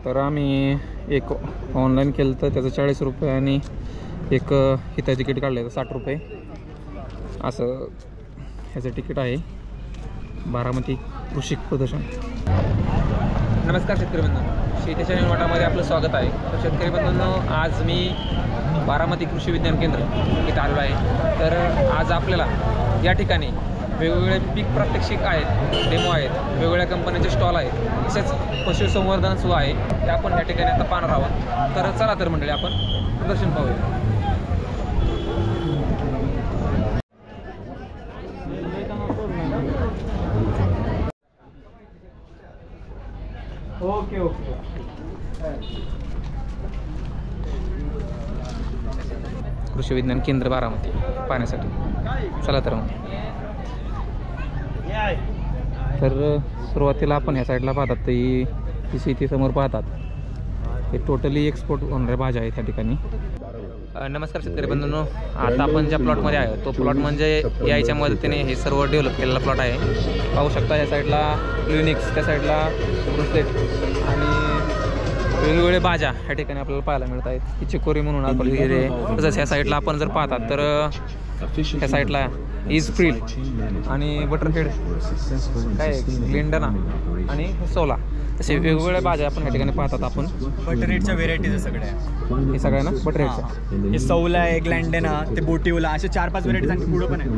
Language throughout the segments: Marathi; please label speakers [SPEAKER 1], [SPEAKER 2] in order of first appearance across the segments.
[SPEAKER 1] तर आम्ही एक ऑनलाईन केलं तर त्याचं 40 रुपये आणि एक इथं तिकीट काढलं तर 60 रुपये असं ह्याचं तिकीट आहे बारामती कृषी प्रदर्शन. नमस्कार शेतकरी बंधूंनो, शेतीच्या निवडामध्ये आपलं स्वागत आहे. तर शेतकरी बंधूंनो, आज मी बारामती कृषी विज्ञान केंद्र इथं आलेलो आहे. तर आज आपल्याला या ठिकाणी वेगवेगळे पीक प्रात्यक्षिक आहेत, डेमो आहेत, वेगवेगळ्या कंपन्यांचे स्टॉल आहेत, तसेच पशुसंवर्धन सुद्धा आहे. ते आपण या ठिकाणी आता पाहणार आहोत. तर चला तर मंडळी आपण प्रदर्शन पाहूया. ओके ओके कृषी विज्ञान केंद्र बारामती पाहण्यासाठी चला तर मग. तर सुरुवातीला आपण ह्या साईडला पाहतात तर ही शेती समोर पाहतात हे टोटली एक्सपोर्ट होणाऱ्या भाज्या आहेत ह्या ठिकाणी. नमस्कार शेतकरी बंधूंनो, आता आपण ज्या प्लॉटमध्ये आहे तो प्लॉट म्हणजे याच्या मदतीने हे सर्व डेव्हलप केलेला प्लॉट आहे. पाहू शकता या साईडला युनिक्स, त्या साईडला ब्रुसलेट आणि वेगवेगळे भाज्या ह्या ठिकाणी आपल्याला पाहायला मिळत आहेत. ही चिकोरी म्हणून आपण वगैरे. तसंच ह्या साईडला आपण जर पाहतात तर ह्या साईडला इज फ्रील आणि बटरहेड काय ग्लेंडना आणि सोला तसे वेगवेगळ्या भाज्या आपण ह्या ठिकाणी पाहतात. आपण
[SPEAKER 2] बटरहेडच्या व्हेरायटीज सगळ्या
[SPEAKER 1] हे सगळ्या ना बटरहेडच्या,
[SPEAKER 2] हे सौला आहे, ग्लँडेना, ते बोटिवला, असे 4-5 व्हेरायटीज आणखी पुढं पण आहे.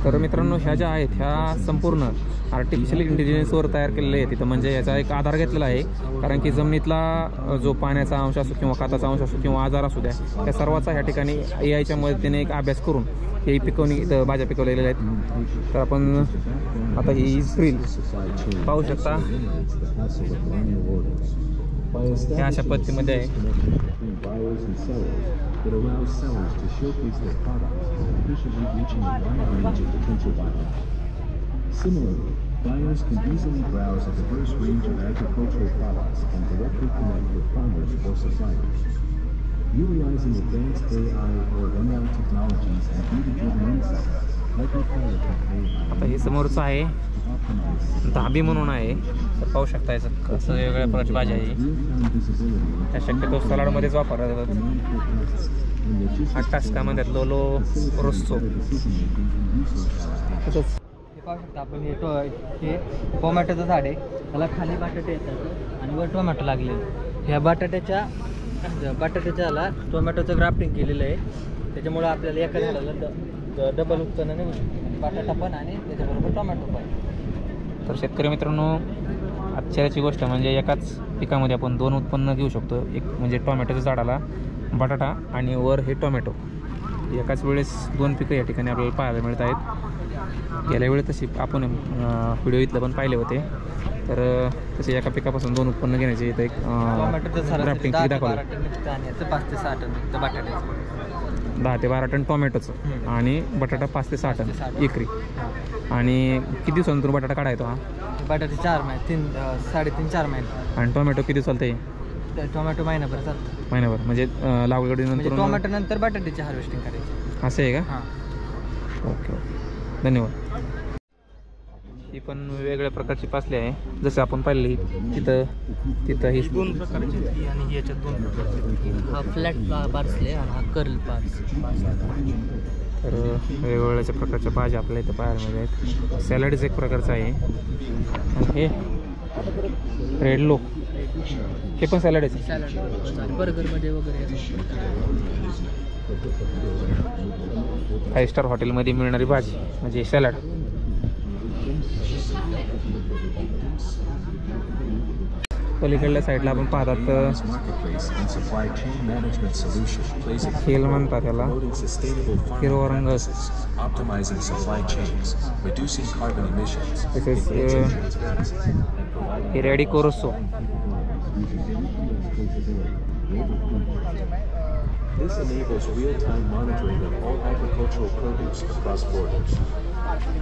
[SPEAKER 1] तर मित्रांनो, ह्या ज्या आहेत ह्या संपूर्ण आर्टिफिशियल इंटेलिजन्सवर तयार केलेले आहेत. तिथं म्हणजे याचा एक आधार घेतलेला आहे, कारण की जमिनीतला जो पाण्याचा अंश असो किंवा खताचा अंश असो किंवा आजार असू द्या, त्या सर्वाचा ह्या ठिकाणी AI मदतीने एक अभ्यास करून हे पिकवणी इथं भाज्या पिकवलेल्या आहेत. तर आपण आता ही इज फ्रील पाहू शकता, ह्या अशा पद्धतीमध्ये आहे.
[SPEAKER 3] Buyers can easily browse a diverse range of agricultural products and directly connect with farmers or suppliers. Utilizing advanced AI or ML technologies and data-driven insights,
[SPEAKER 1] आता हे समोरचं आहे धाबी म्हणून आहे. तर पाहू शकता याचं कसं वेगवेगळ्या प्रकारची भाजी आहे. त्या शक्यतो सलाडमध्येच वापरल्या जातात. अट्टास्कामध्ये लोलो रोस्सो. तसंच
[SPEAKER 4] पाहू शकता आपण हे टोमॅटोचं झाड आहे, त्याला खाली बटाटे येतात आणि वर टोमॅटो लागले. ह्या बटाट्याच्याला टोमॅटोचं ग्राफ्टिंग केलेलं आहे, त्याच्यामुळं आपल्याला एका झाडाला डबल उत्पन्न नाही, बटाटा पण आणि त्याच्याबरोबर टोमॅटो पण.
[SPEAKER 1] तर शेतकरी मित्रांनो, आश्चर्याची गोष्ट म्हणजे एकाच पिकामध्ये आपण 2 उत्पन्न घेऊ शकतो. एक म्हणजे टोमॅटोच्या झाडाला बटाटा आणि वर हे टोमॅटो. एकाच वेळेस 2 पिकं या ठिकाणी आपल्याला पाहायला मिळत आहेत. गेल्या वेळेस तशी आपण व्हिडिओ इथलं पण पाहिले होते. तर तसे एका पिकापासून 2 उत्पन्न घेण्याचे इथं एक ग्राफ्टिंग दाखवलं.
[SPEAKER 4] 5 ते 6 टन बटाट्याचं,
[SPEAKER 1] 10 ते 12 टन टोमॅटोचं आणि बटाटा 5 ते 6 टन एकरी. आणि किती दिवसानंतर बटाटा काढायचो हा?
[SPEAKER 4] बटाटे 4 महिने, 3-4.5 महिने. आणि
[SPEAKER 1] टोमॅटो किती चालते?
[SPEAKER 4] टोमॅटो महिनाभर चालतं.
[SPEAKER 1] महिनाभर म्हणजे लागवडीनंतर
[SPEAKER 4] टोमॅटो नंतर बटाट्याची हार्वेस्टिंग करायची.
[SPEAKER 1] असं आहे का?
[SPEAKER 4] हां.
[SPEAKER 1] ओके ओके, धन्यवाद. ही पण वेगवेगळ्या प्रकारची पासली आहे. जसं आपण पाहिली तिथं ही
[SPEAKER 4] 2 प्रकारची आणि याच्यात 2 प्रकारचे. हा फ्लॅट पार्सले आणि हा कर्ल पार्स.
[SPEAKER 1] तर वेगवेगळ्या प्रकारच्या भाज्या आपल्या इथं पाहायला मिळत आहेत. सॅलडच एक प्रकारचं आहे आणि हे रेड लो हे पण सॅलड आहे.
[SPEAKER 4] सॅलड बर्गरमध्ये वगैरे
[SPEAKER 1] 5 स्टार हॉटेलमध्ये मिळणारी भाजी म्हणजे सॅलड. पलीकडल्या साईडला आपण पाहतात खेल म्हणतात त्याला, हिरवा रंग. तसेच हे ready कोरोसो.
[SPEAKER 3] This enables real-time monitoring of all agricultural produce across borders.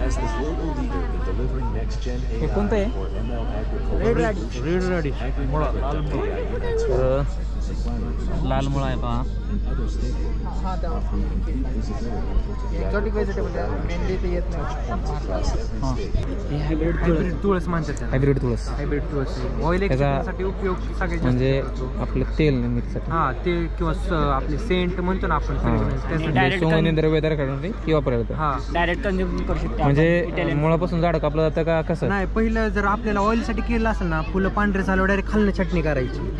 [SPEAKER 3] As the global leader in delivering next-gen AI or ML agriculture,
[SPEAKER 4] red राडी
[SPEAKER 1] तर
[SPEAKER 3] suppliers
[SPEAKER 4] लाल मुळा आहे पहा.
[SPEAKER 3] and other stakeholders who complete visibility
[SPEAKER 2] exotic vegetable mainly ते येत नाही.
[SPEAKER 4] हे हायब्रिड तुळस म्हणतात त्याला.
[SPEAKER 1] हायब्रिड तुळस
[SPEAKER 4] हायब्रिड तुळस ऑइल
[SPEAKER 1] त्याचा
[SPEAKER 4] साठी उपयोग सगळ्यात
[SPEAKER 1] म्हणजे
[SPEAKER 4] जास्त
[SPEAKER 1] आपलं तेल निर्मितीसाठी
[SPEAKER 4] हा ते किंवा आपले सेंट म्हणतो ना आपण त्यासाठी.
[SPEAKER 1] म्हणजे सुगंधी द्रव्य तयार करण्यासाठी किंवा वापरायला
[SPEAKER 4] हा
[SPEAKER 2] डायरेक्ट कन्झ्युम करू शकतो.
[SPEAKER 1] म्हणजे मुळापासून झाड कापलं जातं का कसं?
[SPEAKER 4] नाही, पहिलं जर आपल्याला ऑइलसाठी केलं असेल ना, फुलं पांढरे झाल्यावर डायरेक्ट खालून छाटणी करायची.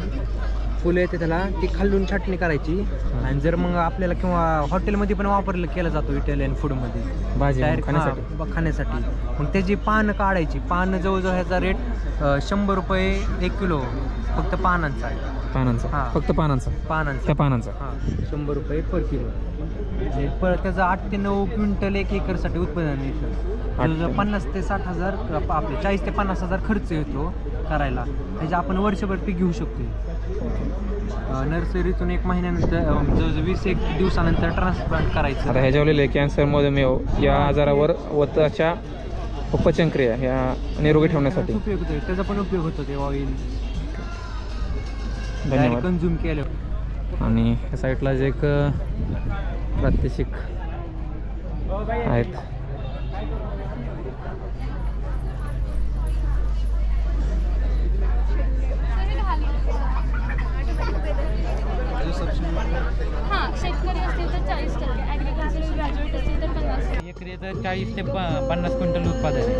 [SPEAKER 4] फुलं येते त्याला ती खालून छाटणी करायची. आणि जर मग आपल्याला किंवा हॉटेलमध्ये पण वापरलं केला जातो इटालियन फूडमध्ये
[SPEAKER 1] भाजी
[SPEAKER 4] डायरेक्ट
[SPEAKER 1] खाण्यासाठी.
[SPEAKER 4] खाण्यासाठी. मग त्याची पानं काढायची. पानं जवळजवळ ह्याचा रेट 100 रुपये 1 किलो फक्त पानांचा आहे.
[SPEAKER 1] पानांचा
[SPEAKER 4] हा.
[SPEAKER 1] फक्त पानांचा
[SPEAKER 4] पानांचा
[SPEAKER 1] त्या पानांचा
[SPEAKER 4] हा 100 रुपये पर किलो. आणि परत त्याचं 8 ते 9 क्विंटल 1 एकरसाठी उत्पादन येतं. 50 ते 60 हजार आपले 40 ते 50 हजार खर्च येतो करायला. त्याचे आपण वर्षभर पीक घेऊ शकतो. नर्सरीतून 1 महिन्यानंतर जवळजवळ 20 दिवसानंतर ट्रान्सप्लांट करायचं.
[SPEAKER 1] आता ह्याच्यावरले कॅन्सर मधुमेह या आजारावर व त्याच्या उपचनक्रिया ह्या निरोगी ठेवण्यासाठी
[SPEAKER 4] उपयोग होतो. त्याचा पण उपयोग होतो ते ऑइल
[SPEAKER 1] धन्यवाद.
[SPEAKER 4] कन्झ्युम केलं.
[SPEAKER 1] आणि ह्या साईडला जे एक प्रात्यक्षिक आहेत
[SPEAKER 5] हां शेतकरी असतील तर 40%, ॲग्रिकल्चरल ग्रॅज्युएट असतील तर 50%.
[SPEAKER 4] एकरी तर 40 ते 50 क्विंटल उत्पादन आहे.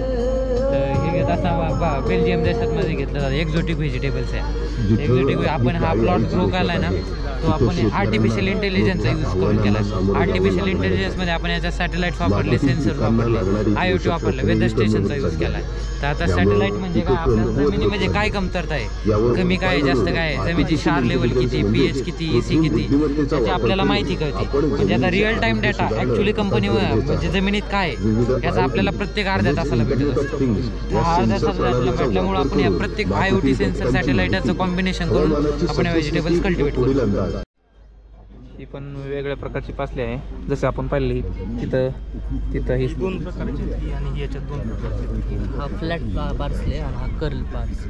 [SPEAKER 4] तर हे घेत असताना बेल्जियम देशातमध्ये घेतलं जातं. एक्झॉटिक व्हेजिटेबल्स आहे. एक्झॉटिक आपण हा प्लॉट ग्रो केला आहे ना, तो आपण आर्टिफिशियल इंटेलिजन्सचा यूज करून केला. आर्टिफिशियल इंटेलिजन्समध्ये आपण याच्यात सॅटेलाईट वापरले, सेन्सर वापरले, IoT वापरलं, वेदर स्टेशनचा यूज केला आहे. तर आता सॅटेलाईट म्हणजे काय, आपल्या जमिनीमध्ये काय कमतरता आहे, कमी काय जास्त काय आहे, जमिनीची क्षार लेवल किती, pH किती, EC किती, त्याची आपल्याला माहिती कळते. म्हणजे आता real time data actually company म्हणजे जमिनीत काय आहे याचा आपल्याला प्रत्येक अर्ध्या तासाला भेटत असतो. अर्ध्या तासाला भेटल्यामुळे आपण या प्रत्येक IoT सेन्सर सॅटेलाईटचं कॉम्बिनेशन करून आपण व्हेजिटेबल्स कल्टिवेट करू.
[SPEAKER 1] ही पण वेगवेगळ्या प्रकारची पासली आहे. जसं आपण पाहिली तिथं ही
[SPEAKER 4] 2 प्रकारचे आणि याच्यात 2 प्रकारचे. हा फ्लॅट पार्सले आणि हा कर्ल पार्स.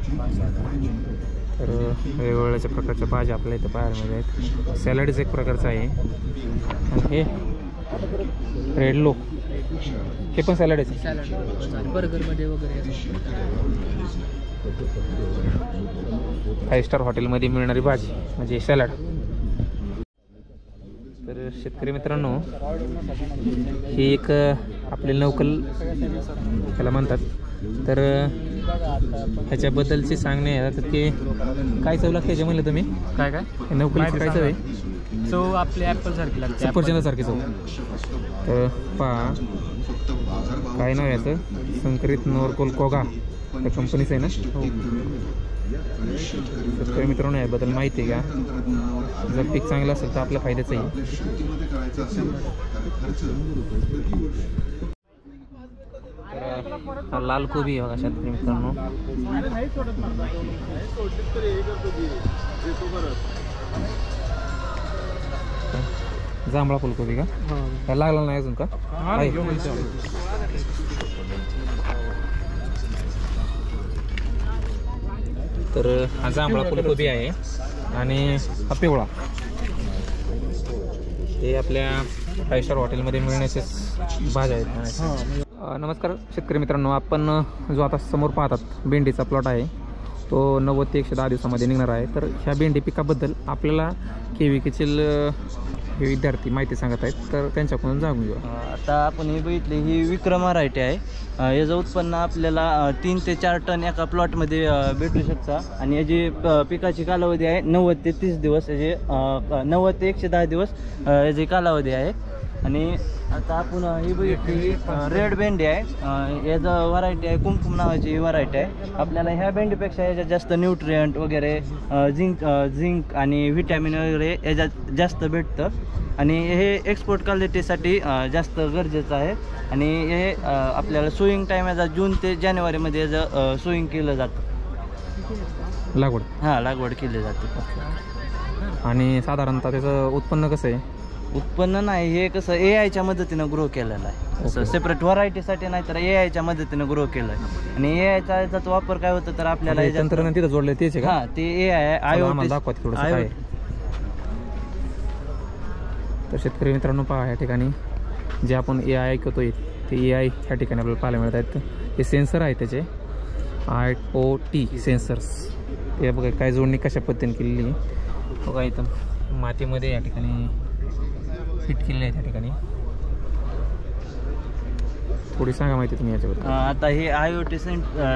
[SPEAKER 1] तर वेगवेगळ्या प्रकारच्या भाज्या आपल्या इथं पाहायला मिळत. सॅलडच एक प्रकारचं आहे. आणि हे रेड लो हे पण सॅलडच आहे.
[SPEAKER 4] सॅलड बर्गरमध्ये वगैरे
[SPEAKER 1] 5 स्टार हॉटेलमध्ये मिळणारी भाजी म्हणजे सॅलड. तर शेतकरी मित्रांनो, ही एक आपले लोकल त्याला म्हणतात. तर ह्याच्याबद्दलची सांगणे आहे की काय चव लागते जे म्हणलं तुम्ही
[SPEAKER 4] काय
[SPEAKER 1] नोकलीची काय चव आहे?
[SPEAKER 4] चव आपली ॲपल सारखी लागते.
[SPEAKER 1] सफरचंदासारखी चव. तर पहा काय नाव याचं, संकरित नोरकोल कोगा त्या कंपनीचं आहे ना. हो. शेतकरी मित्रांनो याबद्दल माहिती आहे का? जर पीक चांगलं असेल तर आपल्या फायद्याचं आहे. तर लाल कोबी आहे बघा शेतकरी मित्रांनो. जांभळा फुलकोबी का? काय लागला नाही अजून का? तर हा जांभळा फुलकोबी आहे आणि हा पिवळा. हे आपल्या 5 स्टार हॉटेलमध्ये मिळण्याचेच भाज्या आहेत. नमस्कार शेतकरी मित्रांनो, आपण जो आता समोर पाहतात भेंडीचा प्लॉट आहे तो 90 ते 110 दिवसामध्ये निघणार आहे. तर ह्या भेंडी पिकाबद्दल आपल्याला KVKतील हे विद्यार्थी माहिती सांगत आहेत, तर त्यांच्याकडून जाणून घेऊ.
[SPEAKER 6] आता आपण हे बघितले, ही विक्रम व्हरायटी आहे. याचं उत्पन्न आपल्याला 3 ते 4 टन एका प्लॉटमध्ये भेटू शकता. आणि याची पिकाची कालावधी आहे 90 ते 30 दिवस. याचे 90 ते 110 दिवस याची कालावधी आहे. आणि आता आपण ही बघितली रेड भेंडी आहे. याचं व्हरायटी आहे कुमकुम नावाची ही व्हरायटी आहे. आपल्याला ह्या भेंडीपेक्षा याच्यात जास्त न्यूट्रियंट वगैरे झिंक आणि व्हिटॅमिन वगैरे याच्यात जास्त भेटतं. आणि हे एक्सपोर्ट क्वालिटीसाठी जास्त गरजेचं आहे. आणि हे आपल्याला सोईंग टाईम याचा जून ते जानेवारीमध्ये याचं सोईंग केलं जातं. लागवड केली जाते.
[SPEAKER 1] आणि साधारणतः त्याचं उत्पन्न कसं आहे?
[SPEAKER 6] उत्पन्न नाही, हे कसं AIच्या मदतीनं ग्रो केलेलं आहे. असं सेपरेट व्हरायटीसाठी नाही तर AIच्या मदतीनं ग्रो केलं आहे. आणि AIचा याचा वापर काय होतं तर आपल्याला
[SPEAKER 1] तंत्रज्ञान तिथं जोडलं तेच आहे का?
[SPEAKER 6] हां, ते AI आहे.
[SPEAKER 1] दाखवा थोडंसं काय. तर शेतकरी मित्रांनो पहा या ठिकाणी जे आपण AI ऐकतोय ते AI ह्या ठिकाणी आपल्याला पाहायला मिळत आहेत. हे सेन्सर आहे त्याचे IoT सेन्सर्स. ते बघा काय जोडणी कशा पद्धतीने केलेली आहे बघा. इथं मातीमध्ये या ठिकाणी फिट केलेली आहे त्या ठिकाणी. थोडी सांगा माहिती तुम्ही याच्याबद्दल.
[SPEAKER 6] आता हे IoT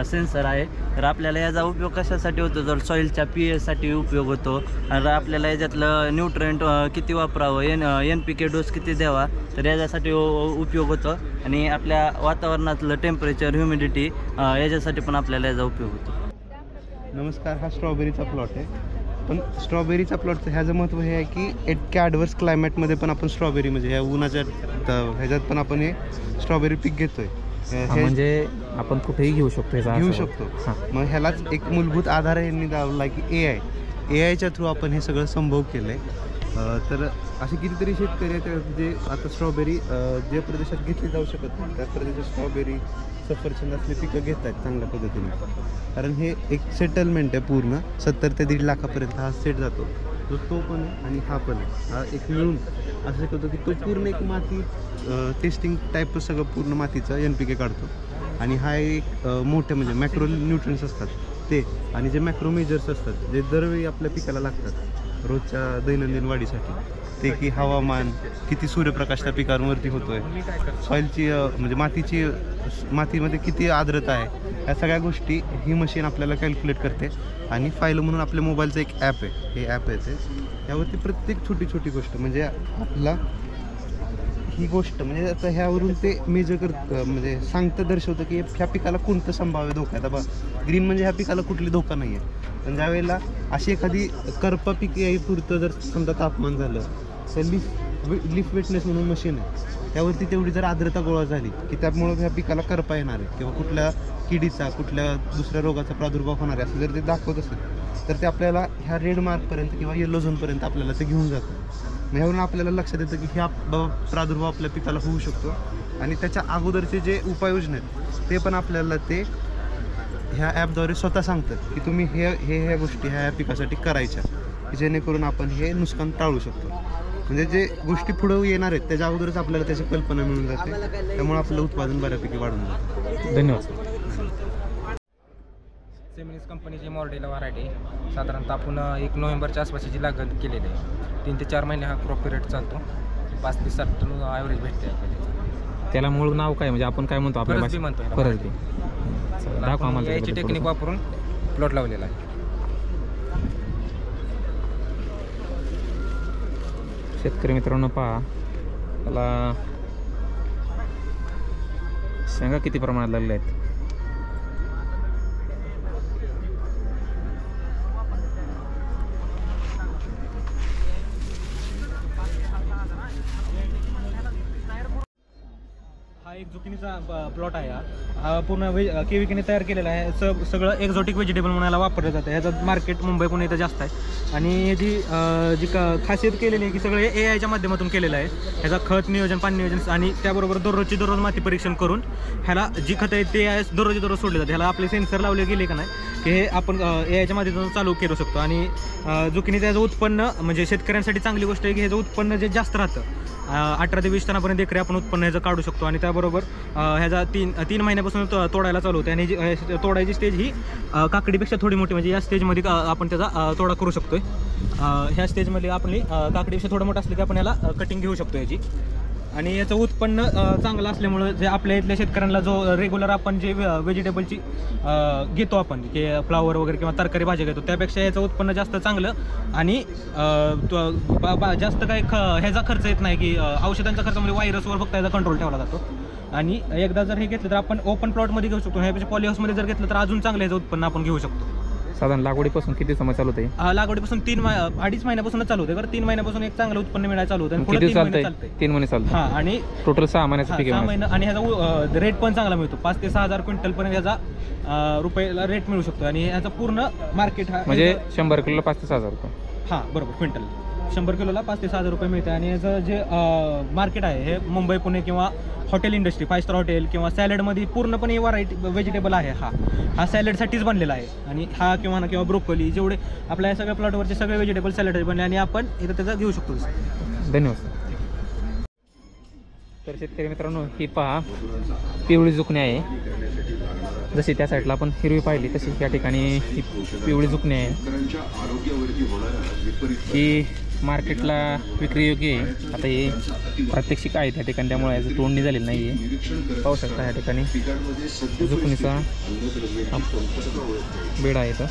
[SPEAKER 6] सेन्सर आहे. तर आपल्याला याचा उपयोग कशासाठी होतो, जर सॉईलच्या pH साठी उपयोग होतो. आणि आपल्याला याच्यातलं न्यूट्रिएंट किती वापरावं, NPK डोस किती द्यावा, तर याच्यासाठी उपयोग होतो. आणि आपल्या वातावरणातलं टेम्परेचर, ह्युमिडिटी याच्यासाठी पण आपल्याला याचा उपयोग होतो.
[SPEAKER 7] नमस्कार, हा स्ट्रॉबेरीचा प्लॉट आहे. पण स्ट्रॉबेरीचा प्लॉटचं ह्याचं महत्त्व हे आहे की इतक्या ॲडव्हर्स क्लायमेटमध्ये पण आपण स्ट्रॉबेरी म्हणजे ह्या उन्हाच्या ह्याच्यात पण आपण हे स्ट्रॉबेरी पीक घेतोय.
[SPEAKER 1] म्हणजे आपण कुठेही घेऊ शकतो ह्याचा
[SPEAKER 7] घेऊ
[SPEAKER 1] असं.
[SPEAKER 7] शकतो.
[SPEAKER 1] हां.
[SPEAKER 7] मग ह्यालाच एक मूलभूत आधार यांनी लावला की AIच्या थ्रू आपण हे सगळं संभव केलं आहे. तर असे कितीतरी शेतकरी आहेत जे आता स्ट्रॉबेरी जे प्रदेशात घेतली जाऊ शकत नाही त्या प्रदेशात स्ट्रॉबेरी, सफरचंद असले पिकं घेत आहेत चांगल्या पद्धतीने. कारण हे एक सेटलमेंट आहे पूर्ण 70 ते 1.5 लाखापर्यंत हा सेट जातो. जो तो पण आहे आणि हा पण आहे. हा एक मिळून असं करतो की तो पूर्ण एक माती टेस्टिंग टाईप सगळं पूर्ण मातीचं NPK काढतो. आणि हा एक मोठे म्हणजे मॅक्रो न्यूट्रियन्स असतात ते आणि जे मॅक्रो मेजर्स असतात जे दरवेळी आपल्या पिकाला लागतात रोजच्या दैनंदिन वाढीसाठी, ते की हवामान, किती सूर्यप्रकाश त्या पिकांवरती होतो आहे, सॉईलची म्हणजे मातीमध्ये किती आर्द्रता आहे, या सगळ्या गोष्टी ही मशीन आपल्याला कॅल्क्युलेट करते. आणि फाईल म्हणून आपल्या मोबाईलचं एक ॲप आहे. हे ॲप आहे ते यावरती प्रत्येक छोटी छोटी गोष्ट म्हणजे आपला ही गोष्ट म्हणजे आता ह्यावरून ते मेजर म्हणजे सांगतं, दर्शवतं की ह्या पिकाला कोणतं संभाव्य धोका आहे. आता ग्रीन म्हणजे ह्या पिकाला कुठली धोका नाही आहे. पण ज्यावेळेला अशी एखादी करपा पीक यायपुरतं जर समजा तापमान झालं तर लिफ वेटनेस म्हणून मशीन आहे, त्यावरती तेवढी जर आर्द्रता गोळा झाली की त्यामुळं ह्या पिकाला करपा येणार आहे किंवा कुठल्या किडीचा, कुठल्या दुसऱ्या रोगाचा प्रादुर्भाव होणार आहे असं जर ते दाखवत असेल तर ते आपल्याला ह्या रेड मार्कपर्यंत किंवा येलो झोनपर्यंत आपल्याला ते घेऊन जातं. ह्यावरून आपल्याला लक्षात येतं की ह्या प्रादुर्भाव आपल्या पिकाला होऊ शकतो. आणि त्याच्या अगोदरचे जे उपाययोजना आहेत ते पण आपल्याला ते ह्या ॲपद्वारे स्वतः सांगतात की तुम्ही ह्या गोष्टी ह्या पिकासाठी करायच्या, जेणेकरून आपण हे नुकसान टाळू शकतो. म्हणजे जे गोष्टी पुढं येणार आहेत त्याच्या अगोदरच आपल्याला त्याची कल्पना मिळून जाते. त्यामुळे आपलं उत्पादन बऱ्यापैकी वाढून जातं.
[SPEAKER 1] धन्यवाद.
[SPEAKER 8] सेमिनिस कंपनीची मॉर्डेला व्हरायटी साधारणतः आपण 1 नोव्हेंबरच्या आसपासची लागवड केलेली आहे. 3 ते 4 महिने हा क्रॉप पिरियड चालतो. 5 ते 7 टन ॲव्हरेज भेटते आपल्याला.
[SPEAKER 1] त्याला मूळ नाव काय म्हणजे आपण काय म्हणतो आपल्या
[SPEAKER 8] परसबी म्हणतो.
[SPEAKER 1] परसबी. दाखवा आम्हाला
[SPEAKER 8] याची टेक्निक वापरून प्लॉट लावलेला आहे.
[SPEAKER 1] शेतकरी मित्रांनो पहा, त्याला शेंगा किती प्रमाणात लागल्या आहेत.
[SPEAKER 2] हा एक झुकिनीचा प्लॉट आहे. हा पूर्ण केविकेने तयार केलेला आहे. सगळं एक्झॉटिक व्हेजिटेबल म्हणायला वापरलं जातं. ह्याचं मार्केट मुंबई पुणे इथं जास्त आहे. आणि जी खासियत केलेली आहे की सगळं AIच्या माध्यमातून केलेलं आहे. ह्याचा खत नियोजन, पाणी नियोजन आणि त्याबरोबर दररोज माती परीक्षण करून ह्याला जी खतं आहेत ते दररोज सोडले जाते. ह्याला आपले सेन्सर लावले गेले का नाही की हे आपण AIच्या माध्यमातून चालू करू शकतो. आणि झुकिनीचं ह्याचं उत्पन्न म्हणजे शेतकऱ्यांसाठी चांगली गोष्ट आहे की ह्याचं उत्पन्न जे जास्त राहतं 18 ते 20 टनापर्यंत एकरी आपण उत्पन्न ह्याचं काढू शकतो. आणि त्याबरोबर ह्याचा 3 महिन्यापासून तोडायला चालू होते. आणि तोडायची स्टेज ही काकडीपेक्षा थोडी मोठी म्हणजे या स्टेजमध्ये आपण त्याचा तोडा करू शकतोय. ह्या स्टेजमध्ये आपली काकडीपेक्षा थोडं मोठं असलं की आपण याला कटिंग घेऊ शकतो याची. आणि याचं उत्पन्न चांगलं असल्यामुळं जे आपल्या इथल्या शेतकऱ्यांना जो रेग्युलर आपण जे व्हेजिटेबलची घेतो आपण की फ्लावर वगैरे किंवा तरकारी भाज्या घेतो त्यापेक्षा याचं उत्पन्न जास्त चांगलं. आणि जास्त काही ह्याचा खर्च येत नाही की औषधांचा खर्च म्हणजे व्हायरसवर फक्त याचा कंट्रोल ठेवला जातो. आणि एकदा जर हे घेतलं तर आपण ओपन प्लॉटमध्ये घेऊ शकतो. ह्यापेक्षा पॉलीहाऊसमध्ये जर घेतलं तर अजून चांगलं याचं उत्पन्न आपण घेऊ शकतो.
[SPEAKER 1] साधारण लागवडीपासून किती समय चालू होते.
[SPEAKER 2] लागवडीपासून 2.5 महिन्यापासून चालू होते. बरं 3 महिन्यापासून एक चांगलं उत्पन्न मिळायला चालू होतं.
[SPEAKER 1] किती चालतंय. 3 महिने चालतं.
[SPEAKER 2] हां. आणि
[SPEAKER 1] टोटल 6 महिन्याचं पीक
[SPEAKER 2] 6 महिने. आणि ह्याचा रेट पण चांगला मिळतो. 5 ते 6,000 क्विंटलपर्यंत याचा रुपयाला रेट मिळू शकतो. आणि याचा पूर्ण मार्केट हा
[SPEAKER 1] म्हणजे 100 किलोला 5 ते 6,000 रुपये.
[SPEAKER 2] हां बरोबर. क्विंटल 100 किलोला 5 ते 6,000 रुपये मिळते. आणि याचं जे मार्केट आहे हे मुंबई पुणे किंवा हॉटेल इंडस्ट्री, 5 स्टार हॉटेल किंवा सॅलडमध्ये पूर्णपणे व्हरायटी व्हेजिटेबल आहे. हा सॅलडसाठीच बनलेला आहे. आणि हा किंवा ब्रोकोली जेवढे आपल्या सगळ्या प्लॉटवरचे सगळे व्हेजिटेबल सॅलड बनले आणि आपण इथं त्याचा घेऊ शकतो.
[SPEAKER 1] धन्यवाद. तर शेतकरी मित्रांनो, ही पहा पिवळी जुकणी आहे. जशी त्या साईडला आपण हिरवी पाहिली तशी या ठिकाणी ही पिवळी जुकणी आहे. ही मार्केटला विक्री योग्य आहे. आता हे प्रात्यक्षिक आहे त्या ठिकाणी, त्यामुळे याचं तोडणी झालेली नाही आहे. पाहू शकता या ठिकाणी जुकणीचा बेड आहे. तर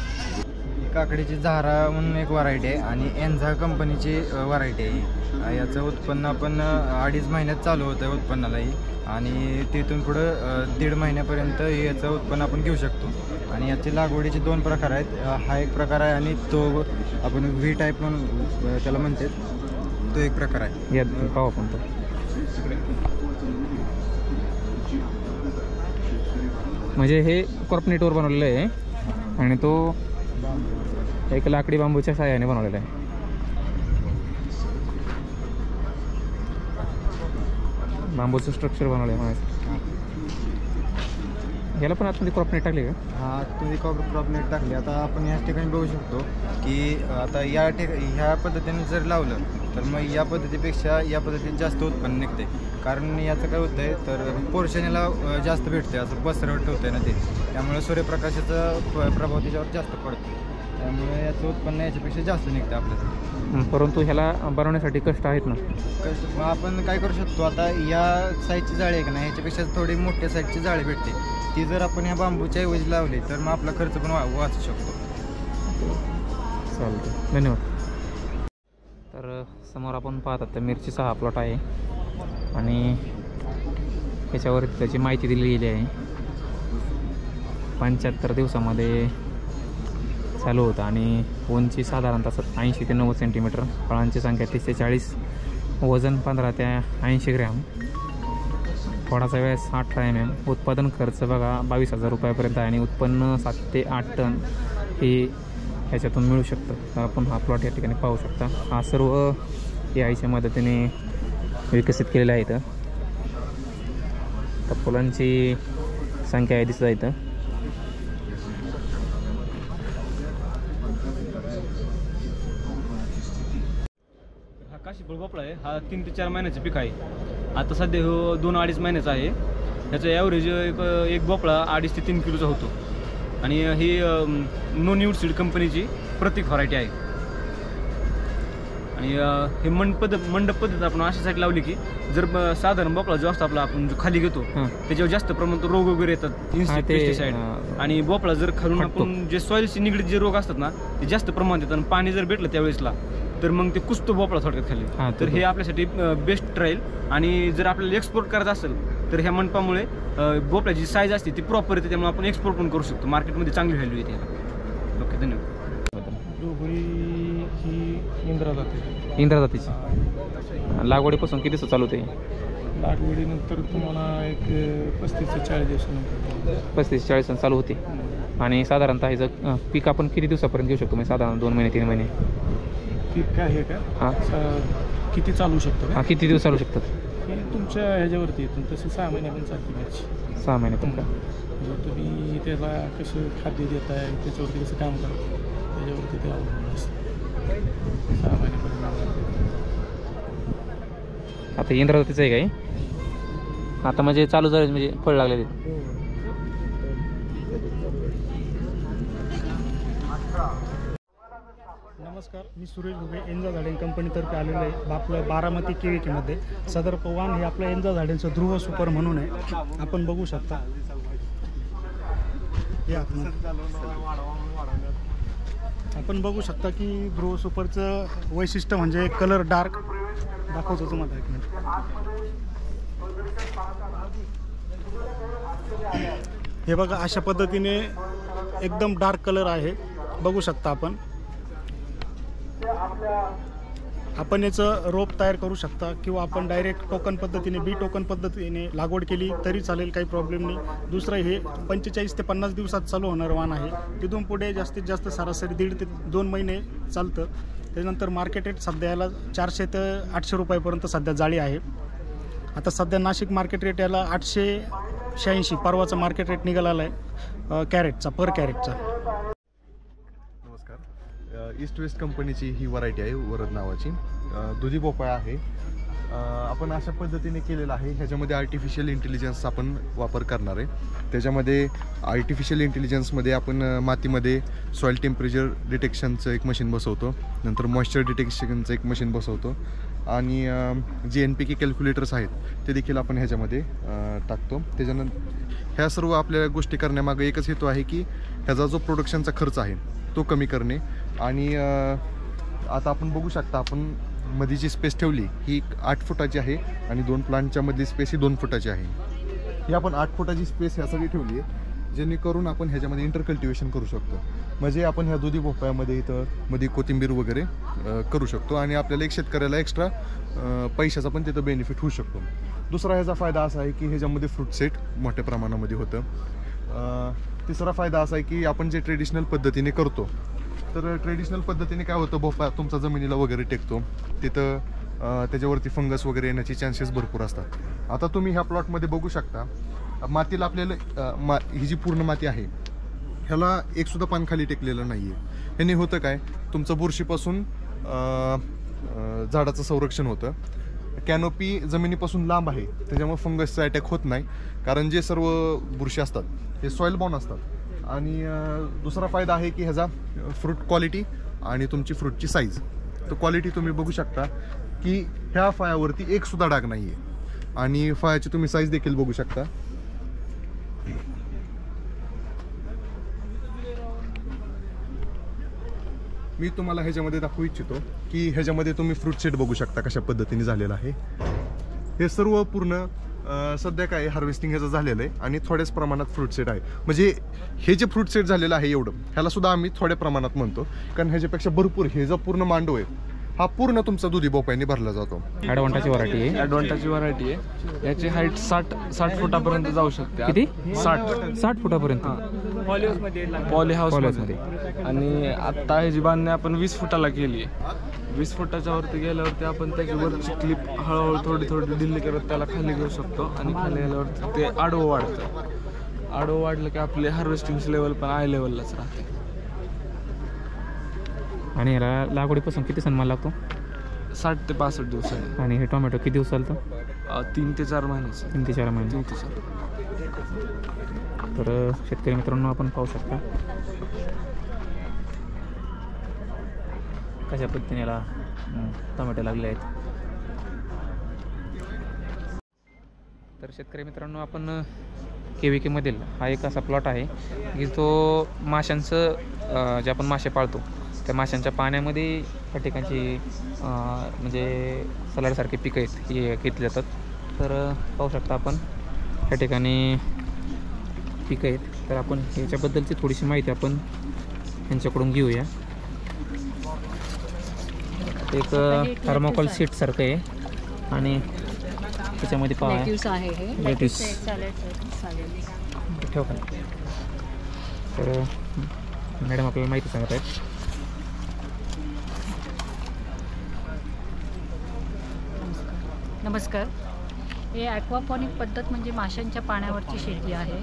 [SPEAKER 8] काकडीची झारा म्हणून एक व्हरायटी आहे आणि एन्झा कंपनीची व्हरायटी आहे. याचं उत्पन्न आपण 2.5 महिन्यात चालू होतं आहे उत्पन्नालाही, आणि तिथून पुढं 1.5 महिन्यापर्यंत याचं उत्पन्न आपण घेऊ शकतो. आणि याची लागवडीचे 2 प्रकार आहेत. हा एक प्रकार आहे आणि तो आपण व्ही टाईप म्हणून त्याला म्हणते, तो एक प्रकार आहे.
[SPEAKER 1] यात पाहू आपण तो. म्हणजे हे कॉर्पोनेटवर बनवलेलं आहे आणि तो एक लाकडी बांबूच्या साह्याने बनवलेला आहे. बांबूचं स्ट्रक्चर बनवलं आहे. याला पण आतमध्ये क्रॉपनेट टाकले का?
[SPEAKER 8] हा, तुम्ही क्रॉपनेट टाकले. आता आपण याच ठिकाणी बघू शकतो की आता ह्या पद्धतीने जर लावलं तर मग या पद्धतीपेक्षा या पद्धतीत जास्त उत्पन्न निघते. कारण याचं काय होतं आहे तर पोर्शन याला जास्त भेटते, असं पसरवट होतं ना ते, त्यामुळे सूर्यप्रकाशाचा प्रभाव त्याच्यावर जास्त पडतो, त्यामुळे याचं उत्पन्न याच्यापेक्षा जास्त निघतं आपल्यासाठी.
[SPEAKER 1] परंतु ह्याला बनवण्यासाठी कष्ट आहेत ना.
[SPEAKER 8] मग आपण काय करू शकतो, आता या साईजची जाळी आहे का नाही, ह्याच्यापेक्षा थोडी मोठ्या साईजची जाळी भेटते, ती जर आपण ह्या बांबूच्या ऐवजी लावली तर मग आपला खर्च पण वाचू शकतो.
[SPEAKER 1] चालतं, धन्यवाद. तर समोर आपण पाहतात तर मिरचीचा हा प्लॉट आहे आणि त्याच्यावर त्याची माहिती दिली गेली आहे. 75 दिवसामध्ये चालू होतं आणि उंची साधारणतः 80 ते 90 सेंटीमीटर, फळांची संख्या 30 ते 40, वजन 15 ते 80 ग्रॅम, फळाचा व्यास 18 mm, उत्पादन खर्च बघा 22,000 रुपयापर्यंत आहे आणि उत्पन्न 7 ते 8 टन हे ह्याच्यातून मिळू शकतं. तर आपण हा प्लॉट या ठिकाणी पाहू शकता. हा सर्व AIच्या मदतीने विकसित केलेला आहे. इथं फुलांची संख्या आहे दिसत आहे. इथं
[SPEAKER 2] हा काशीफळ भोपळा आहे. हा 3 ते 4 महिन्याचं पीक आहे. आता सध्या हो 2-2.5 महिन्याचा आहे. ह्याचं ॲव्हरेज एक भोपळा 2.5 ते 3 किलोचा होतो. आणि ही नो न्यूड सीड कंपनीची प्रतीक व्हरायटी आहे. आणि हे मंडप पद्धत आपण अशासाठी लावली की जर साधारण भोपळा जो असतो आपला आपण जो खाली घेतो त्याच्यावर जास्त प्रमाणात रोग वगैरे येतात, इन्सेक्ट, पेस्टिसाइड, आणि भोपळा जर खालून आपण जे सॉइलशी निगडीत जे रोग असतात ना ते जास्त प्रमाणात येतात. आणि पाणी जर भेटलं त्यावेळेसला तर मग ते कुसतो भोपळा थोडक्यात खाली. तर हे आपल्यासाठी बेस्ट राहील. आणि जर आपल्याला एक्सपोर्ट करायचं असेल तर ह्या मंडपामुळे भोपळ्याची साईज असते ती प्रॉपर येते, त्यामुळे आपण एक्सपोर्ट पण करू शकतो. मार्केटमध्ये चांगली व्हॅल्यू येते याला. ओके, धन्यवाद.
[SPEAKER 9] ही
[SPEAKER 1] इंद्रा जातीची लागवडीपासून किती दिवस चालू होते?
[SPEAKER 9] लागवडीनंतर तुम्हाला एक 35 ते 40 दिवसानंतर
[SPEAKER 1] 35 ते 40 चालू होते. आणि साधारणतः ह्याचं पीक आपण किती दिवसापर्यंत घेऊ शकतो? म्हणजे साधारण 2 महिने 3 महिने
[SPEAKER 9] पीक काय आहे का?
[SPEAKER 1] हां,
[SPEAKER 9] किती चालू शकतं?
[SPEAKER 1] हां, किती दिवस चालू शकतात?
[SPEAKER 9] हे तुमच्या ह्याच्यावरती येतं. तसे 6 महिने पण चालते मिरची.
[SPEAKER 1] 6 महिने पण का?
[SPEAKER 9] तुम्ही त्याला कसं खाद्य देत आहे, त्याच्यावरती कसं काम करता, त्याच्यावरती ते अवलंबून असतं. 6 महिन्यापर्यंत.
[SPEAKER 1] आता इंद्रावतीचं आहे काही आता म्हणजे चालू झालं, म्हणजे फळ लागलेले.
[SPEAKER 9] नमस्कार, मी सुरेश घुगे, एन्झा झाडेन कंपनीतर्फे आलेलो आहे आपलं बारामती केविकेमध्ये. सदर पवान हे आपलं एन्झा झाडेंचं ध्रुव सुपर म्हणून आहे. आपण बघू शकता. आपण बघू शकता की ध्रुव सुपरचं वैशिष्ट्य म्हणजे कलर डार्क. दाखवतो तुम्हाला एक मिनिट. हे बघा, अशा पद्धतीने एकदम डार्क कलर आहे, बघू शकता आपण. आपण याचं रोप तयार करू शकता किंवा आपण डायरेक्ट टोकन पद्धतीने, बी टोकन पद्धतीने लागवड केली तरी चालेल, काही प्रॉब्लेम नाही. दुसरं, हे 45 ते 50 दिवसात चालू होणारं वाण आहे. तिथून पुढे जास्तीत जास्त सरासरी 1.5 ते 2 महिने चालतं. त्याच्यानंतर मार्केट रेट सध्या याला 400 ते 800 रुपयापर्यंत सध्या जाळी आहे. आता सध्या नाशिक मार्केट रेट याला 886, परवाचा मार्केट रेट निघालेला आहे कॅरेटचा, पर कॅरेटचा.
[SPEAKER 10] ईस्ट वेस्ट कंपनीची ही व्हरायटी आहे, वरद नावाची. दुधी भोपळा आहे.
[SPEAKER 7] आपण अशा पद्धतीने केलेलं आहे. ह्याच्यामध्ये आर्टिफिशियल इंटेलिजन्सचा आपण वापर करणार आहे. त्याच्यामध्ये आर्टिफिशियल इंटेलिजन्समध्ये आपण मातीमध्ये सॉईल टेम्परेचर डिटेक्शनचं एक मशीन बसवतो, नंतर मॉइश्चर डिटेक्शनचं एक मशीन बसवतो आणि जे NPK कॅल्क्युलेटर्स आहेत ते देखील आपण ह्याच्यामध्ये टाकतो. त्याच्यानंतर ह्या सर्व आपल्या गोष्टी करण्यामागे एकच हेतू आहे की ह्याचा जो प्रोडक्शनचा खर्च आहे तो कमी करणे. आणि आता आपण बघू शकता, आपण मध्ये जी स्पेस ठेवली ही 8 फुटाची आहे आणि 2 प्लांटच्या मधली स्पेस ही 2 फुटाची आहे. ही आपण 8 फुटाची स्पेस ह्यासाठी ठेवली आहे जेणेकरून आपण ह्याच्यामध्ये इंटरकल्टिवेशन करू शकतो. म्हणजे आपण ह्या दुधी भोपळ्यामध्ये इथं मध्ये कोथिंबीर वगैरे करू शकतो आणि आपल्याला एक शेतकऱ्याला एक्स्ट्रा पैशाचा पण तिथं बेनिफिट होऊ शकतो. दुसरा ह्याचा फायदा असा आहे की ह्याच्यामध्ये फ्रूट सेट मोठ्या प्रमाणामध्ये होतं. तिसरा फायदा असा आहे की आपण जे ट्रेडिशनल पद्धतीने करतो, तर ट्रेडिशनल पद्धतीने काय होतं, भोपळा तुमचा जमिनीला वगैरे टेकतो, तिथं त्याच्यावरती फंगस वगैरे येण्याचे चान्सेस भरपूर असतात. आता तुम्ही ह्या प्लॉटमध्ये बघू शकता, मातीला आपल्याला ही जी पूर्ण माती आहे ह्याला एक सुद्धा पान खाली टेकलेलं नाही आहे. ह्याने होतं काय, तुमचं बुरशीपासून झाडाचं संरक्षण होतं. कॅनोपी जमिनीपासून लांब आहे त्याच्यामुळे फंगसचा अटॅक होत नाही, कारण जे सर्व बुरशी असतात हे सॉईल बॉर्न असतात. आणि दुसरा फायदा आहे की ह्याचा फ्रूट क्वालिटी आणि तुमची फ्रूटची साईज. तर क्वालिटी तुम्ही बघू शकता की ह्या फळावरती एक सुद्धा डाग नाही आहे आणि फळाची तुम्ही साईज देखील बघू शकता. मी तुम्हाला ह्याच्यामध्ये दाखवू इच्छितो की ह्याच्यामध्ये तुम्ही फ्रूट सेट बघू शकता कशा पद्धतीने झालेलं आहे. हे सर्व पूर्ण सध्या काय हार्वेस्टिंग ह्याचं झालेलं आहे आणि थोड्याच प्रमाणात फ्रूट सेट आहे. म्हणजे हे जे फ्रूट सेट झालेलं आहे एवढं, ह्याला सुद्धा आम्ही थोड्या प्रमाणात म्हणतो, कारण ह्याच्यापेक्षा भरपूर हे जो पूर्ण मांडव आहे हा पूर्ण तुमचा दुधी भोपळ्याने भरला जातो.
[SPEAKER 1] ॲडव्हान्टाची व्हरायटी आहे.
[SPEAKER 10] ॲडव्हान्टाची व्हरायटी आहे. याची हाईट 60 फुटापर्यंत जाऊ शकते.
[SPEAKER 1] किती?
[SPEAKER 10] 60
[SPEAKER 1] फुटापर्यंत
[SPEAKER 10] पॉली हाऊसमध्ये. आणि आत्ता ह्याची बांधणी आपण 20 फुटाला केली आहे. 20 फुटाच्या वरती गेल्यावरती आपण त्याच्यावरची क्लिप हळूहळू थोडी ढिल्ली करत त्याला खाली घेऊ शकतो आणि खाली गेल्यावरती ते आडवं वाढतं. आडवं वाढलं की आपले हार्वेस्टिंग लेवल पण आय लेवललाच राहते.
[SPEAKER 1] आणि याला लागवडीपासून किती सन्मान लागतो?
[SPEAKER 10] 60 ते 65 दिवसांनी.
[SPEAKER 1] आणि हे टोमॅटो किती दिवस चालतं?
[SPEAKER 10] 3 ते 4 महिन्याचं.
[SPEAKER 1] 3 ते 4 महिने.
[SPEAKER 10] 3 ते 4.
[SPEAKER 1] तर शेतकरी मित्रांनो आपण पाहू शकता कशा पद्धतीने याला टोमॅटो लागले आहेत. तर शेतकरी मित्रांनो, आपण KVK मधील हा एक असा प्लॉट आहे की तो माशांचं जे आपण मासे पाळतो त्या माशांच्या पाण्यामध्ये त्या ठिकाणची म्हणजे सलाडसारखी पिकं आहेत ही घेतली जातात. तर पाहू शकता आपण त्या ठिकाणी पिकं आहेत. तर आपण ह्याच्याबद्दलची थोडीशी माहिती आपण यांच्याकडून घेऊया. एक थर्मोकॉल शीटसारखं आहे आणि त्याच्यामध्ये पहा लेट्यूस ठेव का. तर मॅडम आपल्याला माहिती सांगत आहेत.
[SPEAKER 11] नमस्कार. हे ॲक्वापॉनिक पद्धत म्हणजे माशांच्या पाण्यावरची शेती आहे.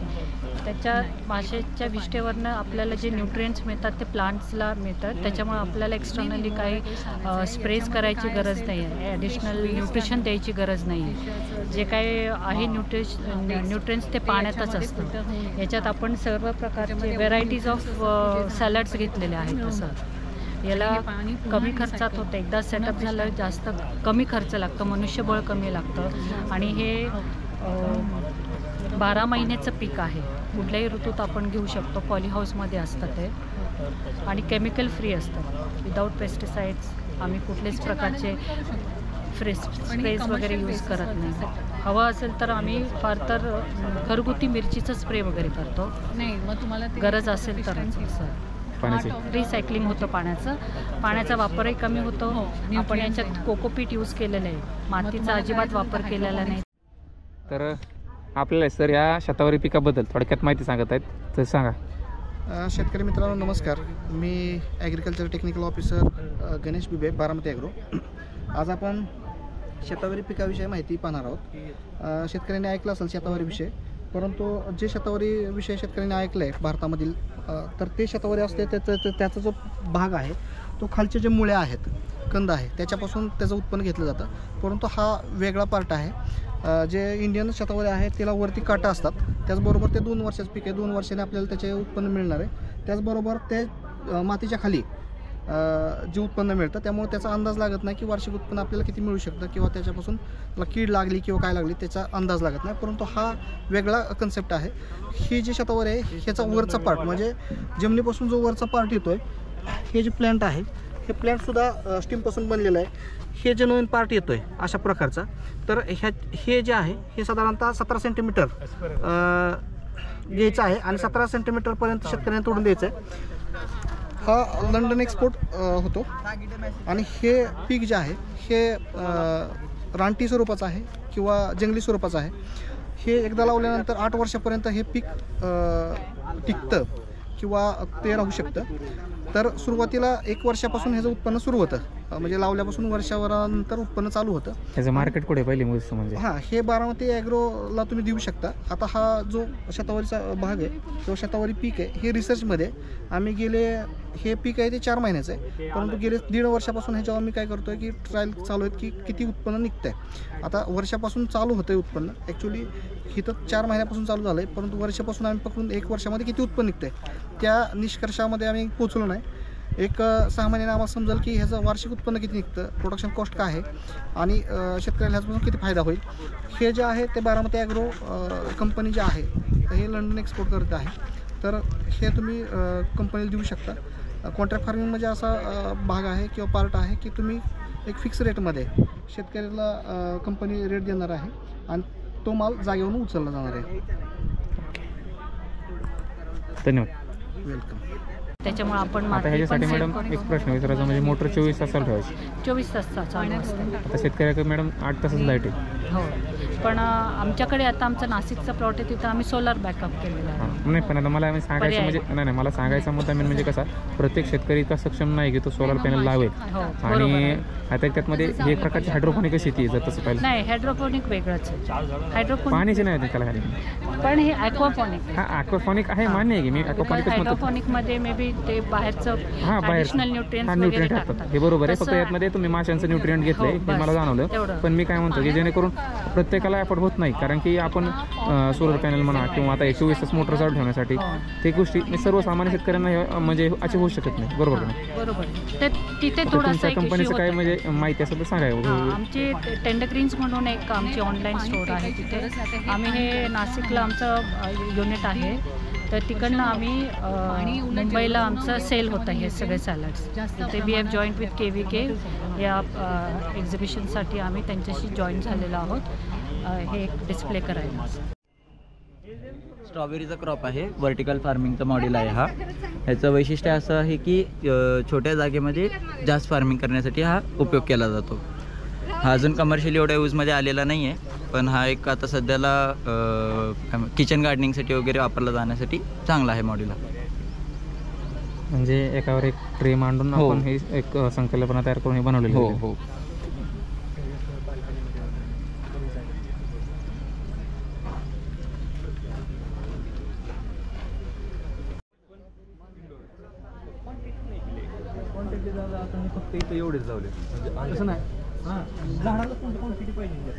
[SPEAKER 11] त्याच्या माशाच्या विष्ठेवरनं आपल्याला जे न्यूट्रिएंट्स मिळतात ते प्लांट्सला मिळतात. त्याच्यामुळे आपल्याला एक्सटर्नली काही स्प्रेज करायची गरज नाही आहे, ॲडिशनल न्यूट्रिशन द्यायची गरज नाही आहे. जे काही आहे न्यूट्रिएंट्स ते पाण्यातच असतं. याच्यात आपण सर्व प्रकारचे व्हेरायटीज ऑफ सॅलड्स घेतलेले आहेत. तसं याला कमी खर्चात होतं. एकदा सेटअप झालं जास्त कमी खर्च लागतं, मनुष्यबळ कमी लागतं आणि हे 12 महिन्याचं पीक आहे. कुठल्याही ऋतूत आपण घेऊ शकतो. पॉली हाऊसमध्ये असतं ते आणि केमिकल फ्री असतं. Without pesticides. आम्ही कुठल्याच प्रकारचे स्प्रेज वगैरे यूज करत नाही. हवं असेल तर आम्ही फार तर घरगुती मिरचीचं स्प्रे वगैरे करतो. नाही मग तुम्हाला गरज असेल तर रिसायकलिंग होतं पाण्याचा वापरही कमी होतो. आपण याच्यात कोकोपीट यूज केलेलं आहे. मातीचा अजिबात वापर केलेला नाही.
[SPEAKER 1] तर आपल्याला सर या शतावरी पिकाबद्दल थोडक्यात माहिती सांगत आहेत, तर सांगा.
[SPEAKER 12] शेतकरी मित्रांनो नमस्कार. मी ॲग्रिकल्चर टेक्निकल ऑफिसर गणेश बिबे, बारामती ॲग्रो. आज आपण शतावरी पिकाविषयी माहिती पाहणार आहोत. शेतकऱ्यांनी ऐकलं असेल शतावरी विषय, परंतु जे शतावरी विषय शेतकऱ्यांनी ऐकलं आहे भारतामधील, तर ते शतावरी असते त्याचा जो भाग आहे तो खालचे जे मुळे आहेत, कंद आहे त्याच्यापासून त्याचं उत्पन्न घेतलं जातं, परंतु हा वेगळा पार्ट आहे. जे इंडियन शतावरी आहे त्याला वरती काटा असतात, त्याचबरोबर ते 2 वर्षाचं पीक आहे, 2 वर्षाने आपल्याला त्याचे उत्पन्न मिळणार आहे. त्याचबरोबर ते मातीच्या खाली जे उत्पन्न मिळतं त्यामुळे त्याचा अंदाज लागत नाही की वार्षिक उत्पन्न आपल्याला किती मिळू शकतं किंवा त्याच्यापासून त्याला कीड लागली किंवा काय लागली त्याचा अंदाज लागत नाही, परंतु हा वेगळा कन्सेप्ट आहे. ही जी शतावरी आहे ह्याचा वरचा पार्ट म्हणजे जमिनीपासून जो वरचा पार्ट येतो आहे, हे जे प्लॅन्ट आहे हे प्लॅन्टसुद्धा स्टीमपासून बनलेलं आहे. हे जे नवीन पार्ट येतो आहे अशा प्रकारचा, तर हे जे आहे हे साधारणतः 17 सेंटीमीटर घ्यायचं आहे आणि 17 सेंटीमीटरपर्यंत शेतकऱ्यांना तोडून द्यायचं आहे. हा लंडन एक्सपोर्ट होतो आणि हे पीक जे आहे हे रानटी स्वरूपाचं आहे किंवा जंगली स्वरूपाचं आहे. हे एकदा लावल्यानंतर 8 वर्षापर्यंत हे पीक टिकतं किंवा ते राहू शकतं. तर सुरुवातीला 1 वर्षापासून ह्याचं उत्पन्न सुरू होतं, म्हणजे लावल्यापासून वर्षाभरानंतर उत्पन्न चालू होतं.
[SPEAKER 1] त्याचं मार्केट कुठे पहिली म्हणजे
[SPEAKER 12] हां, हे बारामती ॲग्रोला तुम्ही देऊ शकता. आता हा जो शतावरीचा भाग आहे किंवा शतावरी पीक आहे हे रिसर्चमध्ये आम्ही हे पीक आहे ते 4 महिन्याचं आहे, परंतु गेले 1.5 वर्षापासून ह्याच्यावर आम्ही काय करतो आहे की ट्रायल चालू आहेत की किती उत्पन्न निघतं आहे. आता वर्षापासून चालू होतं आहे उत्पन्न, ॲक्च्युली इथं 4 महिन्यापासून चालू झालं आहे, परंतु वर्षापासून आम्ही पकडून 1 वर्षामध्ये किती उत्पन्न निघतं आहे त्या निष्कर्षामध्ये आम्ही पोचलो नाही. एक 6 महिन्याने आम्हाला समजेल की ह्याचं वार्षिक उत्पन्न किती निघतं, प्रोडक्शन कॉस्ट काय आहे आणि शेतकऱ्याला ह्याच्यापासून किती फायदा होईल. हे जे आहे ते बारामती ॲग्रो कंपनी जे आहे हे लंडन एक्सपोर्ट करत आहे, तर हे तुम्ही कंपनीला देऊ शकता. कॉन्ट्रॅक्ट फार्मिंग म्हणजे असा भाग आहे किंवा पार्ट आहे की तुम्ही एक फिक्स रेटमध्ये शेतकऱ्याला कंपनी रेट देणार आहे आणि तो माल जागेवरून उचलला जाणार आहे.
[SPEAKER 1] धन्यवाद.
[SPEAKER 12] वेलकम.
[SPEAKER 11] त्याच्यामुळे आपण
[SPEAKER 1] आता ह्याच्यासाठी मॅडम एक प्रश्न विचारायचा, म्हणजे मोटर 24 तासाला ठेवायची.
[SPEAKER 11] 24 तास चालू असते.
[SPEAKER 1] आता शेतकऱ्याकडे मॅडम 8 तासच लाईट आहे.
[SPEAKER 11] हो, पण आमच्याकडे आता आमचा नाशिकचा प्लॉट आहे तिथं आम्ही सोलार बॅकअप केलेला आहे.
[SPEAKER 1] नाही, पण आता मला सांगायचं म्हणजे नाही मला सांगायचा मुद्दा मेन म्हणजे कसा, प्रत्येक शेतकरी इतका सक्षम नाही की तो सोलार पॅनल लावेल. आणि आता त्यामध्ये हे एक प्रकारची हायड्रोपोनिक शेती आहे जर तसं पाहिलं.
[SPEAKER 11] नाही, हायड्रोपोनिक वेगळंच आहे. हायड्रोपोनिक
[SPEAKER 1] पाण्याची नाही त्याला खाली,
[SPEAKER 11] पण हे ॲक्वापॉनिक.
[SPEAKER 1] हा ॲक्वापॉनिक आहे, मान्य आहे की मी ॲक्वापॉनिकच म्हणतो.
[SPEAKER 11] हायड्रोपोनिकमध्ये मे बी ते बाहेरचं ॲडिशनल न्यूट्रिएंट्स
[SPEAKER 1] न्यूट्रिएंट टाकतात, हे बरोबर आहे. फक्त यामध्ये तुम्ही माशांचं न्यूट्रिएंट घेतलंय हे मला जाणवलं, पण मी काय म्हणतो की जेणेकरून प्रत्येकाला एफर्ट होत नाही, कारण की आपण सोलर पॅनल म्हणा किंवा आता 24 तास मोटर चालू ठेवण्यासाठी ते गोष्टी मी सर्वसामान्य शेतकऱ्यांना म्हणजे अचीव होऊ शकत नाही. बरोबर नाही?
[SPEAKER 11] बरोबर. तिथे थोडासा
[SPEAKER 1] कंपनीचं काय म्हणजे माहिती असेल तर सांगायचं.
[SPEAKER 11] आमची टेंडर ग्रीन्स म्हणून एक आमची ऑनलाईन स्टोअर आहे, तिथे आम्ही हे नाशिकला आमचं युनिट आहे, तर तिकडनं आम्ही मुंबईला आमचं सेल होतं हे सगळे सॅलड्स. ते we have joint with KVK या एक्झिबिशनसाठी आम्ही त्यांच्याशी जॉईन झालेलो आहोत हे एक डिस्प्ले करायला.
[SPEAKER 6] स्ट्रॉबेरीचा क्रॉप आहे, व्हर्टिकल फार्मिंगचा मॉडेल आहे हा. ह्याचं वैशिष्ट्य असं आहे की छोट्या जागेमध्ये जास्त फार्मिंग करण्यासाठी हा उपयोग केला जातो. हा अजून कमर्शियली एवढ्या यूजमध्ये आलेला नाही आहे, पण हा एक आता सध्याला किचन गार्डनिंगसाठी वगैरे वापरला जाण्यासाठी चांगला आहे मॉडेल हा.
[SPEAKER 1] म्हणजे एकावर एक ट्रे मांडून आपण हे एक संकल्पना तयार करून हे बनवलेली.
[SPEAKER 6] हो हो.
[SPEAKER 2] फक्त इथं एवढेच लावले म्हणजे तसं नाही. झाडाला क्वांटिटी पाहिजे.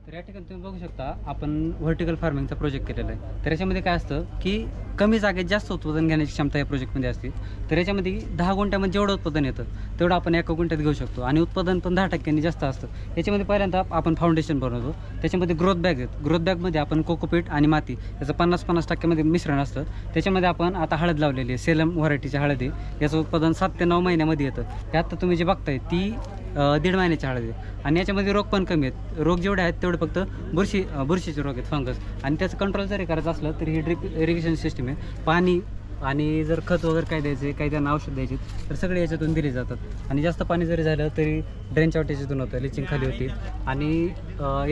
[SPEAKER 13] तर या ठिकाणी तुम्ही बघू शकता आपण व्हर्टिकल फार्मिंगचा प्रोजेक्ट केलेला आहे. तर याच्यामध्ये काय असतं की कमी जागेत जास्त उत्पादन घेण्याची क्षमता या प्रोजेक्टमध्ये असते. तर याच्यामध्ये 10 गुंठ्यामध्ये जेवढं उत्पादन येतं तेवढं आपण 1 गुंठ्यात घेऊ शकतो आणि उत्पादन पण 10% जास्त असतं. याच्यामध्ये पहिल्यांदा आपण फाउंडेशन बनवतो, त्याच्यामध्ये ग्रोथ बॅग आहेत. ग्रोथ बॅगमध्ये आपण कोकोपीट आणि माती याचं 50-50% मिश्रण असतं. त्याच्यामध्ये आपण आता हळद लावलेली आहे, सेलम व्हरायटीची हळद आहे. याचं उत्पादन 7 ते 9 महिन्यामध्ये येतं. हे आता तुम्ही जे बघताय ती 1.5 महिन्याची हळद आहे आणि याच्यामध्ये रोग पण कमी आहेत. रोग जेवढे आहेत तेवढे फक्त बुरशीचे रोग आहेत, फंगस. आणि त्याचं कंट्रोल जरी करायचं असलं तरी ही ड्रिप इरिगेशन सिस्टीम आहे. पाणी आणि जर खत वगैरे काय द्यायचे, काही त्यांना औषध द्यायची तर सगळे याच्यातून दिले जातात. आणि जास्त पाणी जरी झालं तरी ड्रेनच्या वाटेच्यातून होतं, लिचिंग खाली होती आणि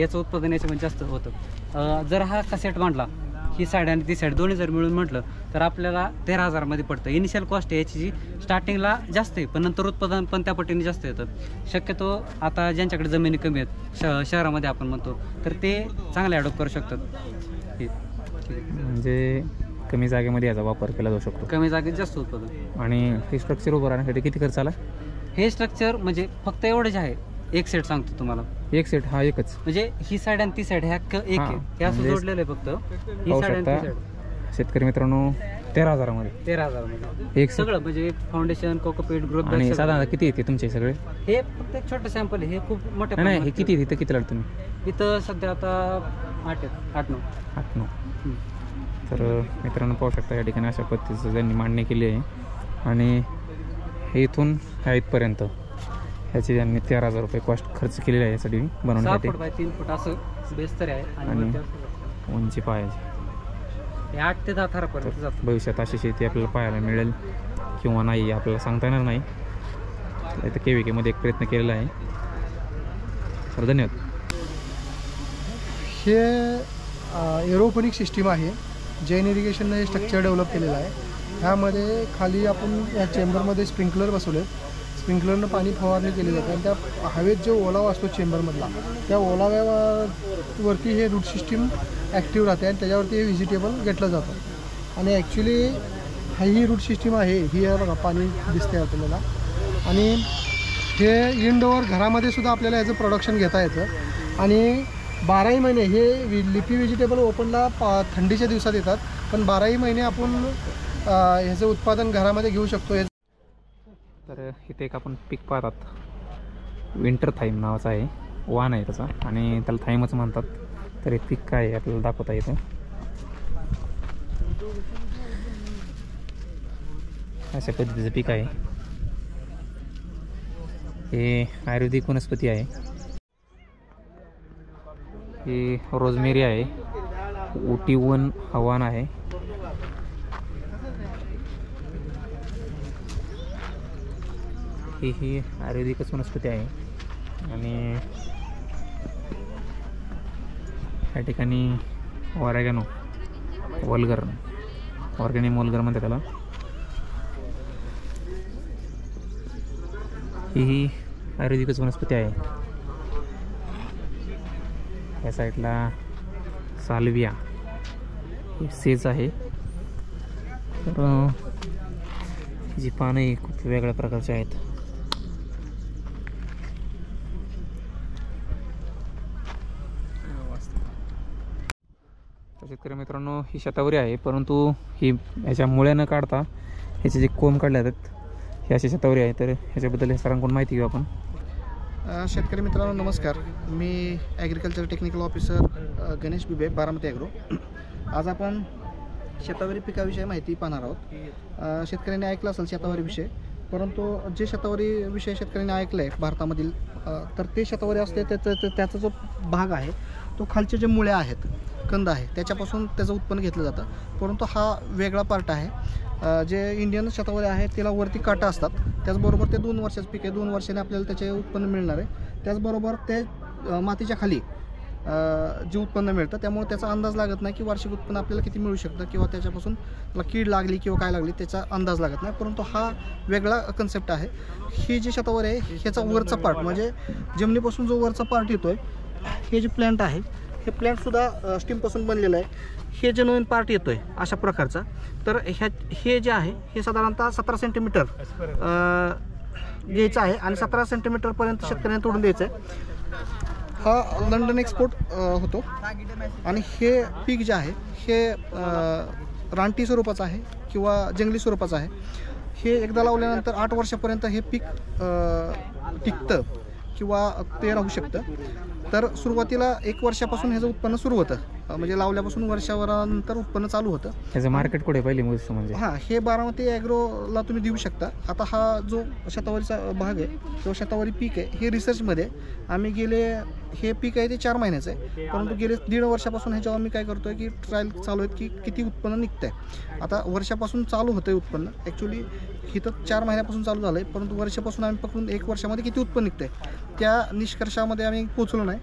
[SPEAKER 13] याचं उत्पादन याच्यामध्ये जास्त होतं. जर हा कसेट मांडला, ही साईड आणि ती साईड दोन्ही जर मिळून म्हटलं तर आपल्याला 13,000मध्ये पडतं. इनिशियल कॉस्ट आहे याची जी स्टार्टिंगला जास्त आहे, पण नंतर उत्पादन पण त्या पटीने जास्त येतं. शक्यतो आता ज्यांच्याकडे जमिनी कमी आहेत शहरामध्ये आपण म्हणतो, तर ते चांगले ॲडॉप्ट करू शकतात.
[SPEAKER 1] म्हणजे कमी जागेमध्ये याचा वापर केला जाऊ शकतो,
[SPEAKER 13] कमी जागेत जास्त उत्पादन.
[SPEAKER 1] आणि हे स्ट्रक्चर उभं राहण्यासाठी किती खर्च आला?
[SPEAKER 13] हे स्ट्रक्चर म्हणजे फक्त एवढंच आहे. एक सेट सांगतो तुम्हाला,
[SPEAKER 1] एक सेट हा एकच,
[SPEAKER 13] म्हणजे ही साईड आणि ती साईड ह्या एक आहे, हे असं जोडलेलं आहे फक्त. ही साईड आणि ती साईड.
[SPEAKER 1] शेतकरी मित्रांनो 13,000मध्ये
[SPEAKER 13] 13,000मध्ये
[SPEAKER 1] एक
[SPEAKER 13] सगळं, म्हणजे फाउंडेशन, कोकोपीट, ग्रोथ बॅग.
[SPEAKER 1] आणि साधारण किती येते तुमचे सगळे?
[SPEAKER 13] हे फक्त एक छोटं सॅम्पल आहे, हे खूप मोठ्या
[SPEAKER 1] नाही, हे किती इथं किती लागतं तुम्ही?
[SPEAKER 13] इथं सध्या आता 8-9.
[SPEAKER 1] तर मित्रांनो पाहू शकता या ठिकाणी अशा पद्धतीचं त्यांनी मांडणी केली आहे, आणि हे इथून ह्या इथपर्यंत ह्याची त्यांनी 13,000 रुपये कॉस्ट खर्च केलेला आहे यासाठी बनवण्यासाठी.
[SPEAKER 13] 6 फूट बाय 3 फूट असं बेस तरी आहे,
[SPEAKER 1] आणि उंची पायाची
[SPEAKER 13] 8 ते 10 थरापर्यंत जातं.
[SPEAKER 1] भविष्यात अशी शेती आपल्याला पाहायला मिळेल किंवा नाही आपल्याला सांगता येणार नाही. इथं KVK मध्ये एक प्रयत्न केलेला आहे. तर धन्यवाद.
[SPEAKER 14] हे एरोपोनिक सिस्टीम आहे, जैन इरिगेशनने हे स्ट्रक्चर डेव्हलप केलेलं आहे. ह्यामध्ये खाली आपण या चेंबरमध्ये स्प्रिंकलर बसवले, स्प्रिंकलरनं पाणी फवारणी केली जाते, आणि त्या हवेत जो ओलावा असतो चेंबरमधला, त्या ओलाव्यावरती हे रूट सिस्टीम ॲक्टिव्ह राहते, आणि त्याच्यावरती हे व्हेजिटेबल घेतलं जातं. आणि ॲक्च्युली ही रूट सिस्टीम आहे, ही आहे बघा, पाणी दिसते आपल्याला. आणि हे इंडोअर घरामध्ये सुद्धा आपल्याला याचं प्रोडक्शन घेता येतं. आणि 12ही महिने हे लिफी व्हेजिटेबल ओपनला थंडीच्या दिवसात येतात, पण 12ही महिने आपण ह्याचं उत्पादन घरामध्ये घेऊ शकतो.
[SPEAKER 1] तर इथे एक आपण पीक पाहतात, विंटर थाईम नावाचा आहे, वाण आहे त्याचा, आणि त्याला थाईमच म्हणतात. तर हे पीक काय आहे आपल्याला दाखवता येतं. अशा पद्धतीचं पीक आहे हे. आयुर्वेदिक वनस्पती आहे ही. रोजमेरी आहे, उटी-1 हवान आहे. ही आयुर्वेदिकच वनस्पती आहे. आणि या ठिकाणी ऑर्गॅनो वल्गर, ऑर्गॅनिक वल्गर म्हणतात त्याला. ही आयुर्वेदिकच वनस्पती आहे. या साईडला साल्विया, ही सेज आहे. तर जी पानं खूप वेगळ्या प्रकारची आहेत. शेतकरी मित्रांनो ही शतावरी आहे, परंतु ही ह्याच्या मुळ्या न काढता ह्याचे जे कोंब काढले जातात हे अशी शतावरी आहे. तर ह्याच्याबद्दल हे सरांकडून माहिती घेऊ आपण.
[SPEAKER 12] शेतकरी मित्रांनो नमस्कार, मी ॲग्रिकल्चर टेक्निकल ऑफिसर गणेश बिबे, बारामती ॲग्रो. आज आपण शतावरी पिकाविषयी माहिती पाहणार आहोत. शेतकऱ्यांनी ऐकलं असेल शतावरीविषयी, परंतु जे शतावरीविषयी शेतकऱ्यांनी ऐकलं आहे भारतामधील, तर ते शतावरी असते त्याचा जो भाग आहे तो खालचे जे मुळ्या आहेत, कंद आहे, त्याच्यापासून त्याचं उत्पन्न घेतलं जातं. परंतु हा वेगळा पार्ट आहे. जे इंडियन शतावरी आहे त्याला वरती काटा असतात. त्याचबरोबर ते 2 वर्षाचं पीक आहे, 2 वर्षाने आपल्याला त्याचे उत्पन्न मिळणार आहे. त्याचबरोबर ते मातीच्या खाली जे उत्पन्न मिळतं, त्यामुळे त्याचा अंदाज लागत नाही की वार्षिक उत्पन्न आपल्याला किती मिळू शकतं, किंवा त्याच्यापासून कीड लागली किंवा काय लागली त्याचा अंदाज लागत नाही. परंतु हा वेगळा कन्सेप्ट आहे. ही जी शतावरी आहे ह्याचा वरचा पार्ट, म्हणजे जमिनीपासून जो वरचा पार्ट येतो आहे, हे जे प्लॅन्ट आहे हे प्लॅन्टसुद्धा स्टीमपासून बनलेलं आहे. हे जे नवीन पार्ट येतो आहे अशा प्रकारचा, तर हे जे आहे हे साधारणतः 17 सेंटीमीटर घ्यायचं आहे, आणि 17 सेंटीमीटरपर्यंत शेतकऱ्यांना तोडून द्यायचं आहे. हा लंडन एक्सपोर्ट होतो. आणि हे पीक जे आहे हे रानटी स्वरूपाचं आहे किंवा जंगली स्वरूपाचं आहे. हे एकदा लावल्यानंतर 8 वर्षापर्यंत हे पीक टिकतं किंवा ते राहू शकतं. तर सुरुवातीला 1 वर्षापासून ह्याचं उत्पन्न सुरू होतं, म्हणजे लावल्यापासून वर्षाभरानंतर उत्पन्न चालू होतं.
[SPEAKER 1] ह्याचं मार्केट कुठे पहिली गोष्ट म्हणजे?
[SPEAKER 12] हां, हे बारामती ॲग्रोला तुम्ही देऊ शकता. आता हा जो शतावरीचा भाग आहे किंवा शतावरी पीक आहे, हे रिसर्चमध्ये आम्ही हे पीक आहे ते 4 महिन्याचं आहे, परंतु गेले 1.5 वर्षापासून ह्याच्यावर आम्ही काय करतो आहे की ट्रायल चालू आहेत की किती उत्पन्न निघतं आहे. आता वर्षापासून चालू होतं आहे उत्पन्न, ॲक्च्युली इथं 4 महिन्यापासून चालू झालं आहे, परंतु वर्षापासून आम्ही पकडून 1 वर्षामध्ये किती उत्पन्न निघतं आहे त्या निष्कर्षामध्ये आम्ही पोचलो नाही.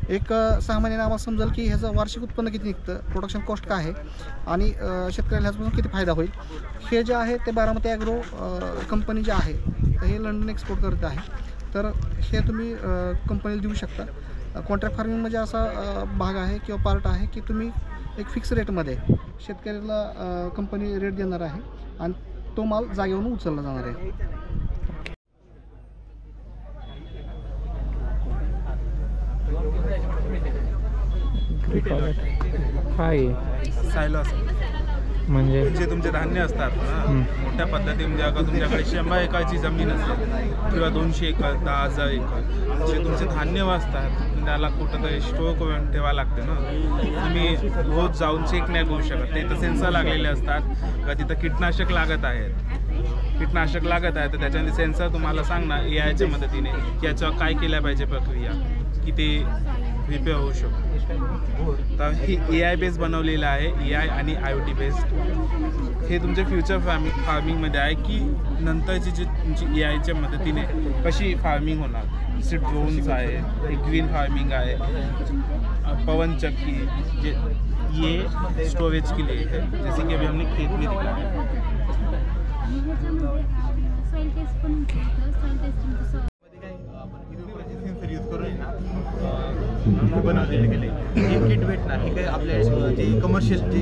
[SPEAKER 12] एक 6 महिन्याने आम्हाला समजेल की ह्याचं वार्षिक उत्पन्न किती निघतं, प्रोडक्शन कॉस्ट काय आहे आणि शेतकऱ्याला ह्याच्यापासून किती फायदा होईल. हे जे आहे ते बारामती ॲग्रो कंपनी जे आहे हे लंडन एक्सपोर्ट करत आहे. तर हे तुम्ही कंपनीला देऊ शकता. कॉन्ट्रॅक्ट फार्मिंग म्हणजे असा भाग आहे किंवा पार्ट आहे की तुम्ही एक फिक्स रेटमध्ये शेतकऱ्याला कंपनी रेट देणार आहे आणि तो माल जागेवरून उचलला जाणार आहे.
[SPEAKER 1] काय
[SPEAKER 15] सायलॉस
[SPEAKER 1] म्हणजे
[SPEAKER 15] जे तुमचे धान्य असतात ना मोठ्या पद्धती म्हणजे अगर तुमच्याकडे 100 एकरची जमीन असेल किंवा 200 एकर 10,000 एकर जे तुमचे धान्य वाचतात त्याला कुठंतरी स्टोअर करून ठेवावं लागते ना. तुम्ही रोज जाऊन चेक नाही करू शकत. ते तर सेन्सर लागलेले असतात का तिथं कीटनाशक लागत आहे तर त्याच्याने सेन्सर तुम्हाला सांगणार AIच्या मदतीने की याच्यावर काय केल्या पाहिजे प्रक्रिया की ते रिपेअर होऊ शकतो. तर हे AI बेस्ड बनवलेलं आहे. AI आणि IoT बेस्ड हे तुमच्या फ्युचर फार्मिंगमध्ये आहे की नंतरची जी तुमची AIच्या मदतीने कशी फार्मिंग होणार. जसे ड्रोन्स आहे, ग्रीन फार्मिंग आहे, पवन चक्की जे ये स्टोरेज के लिए है जैसे कि अभी हमने खेत में दिखा है.
[SPEAKER 16] बनवलेले गेले हे किट भेटणार. हे काय आपल्या जे कमर्शियल जे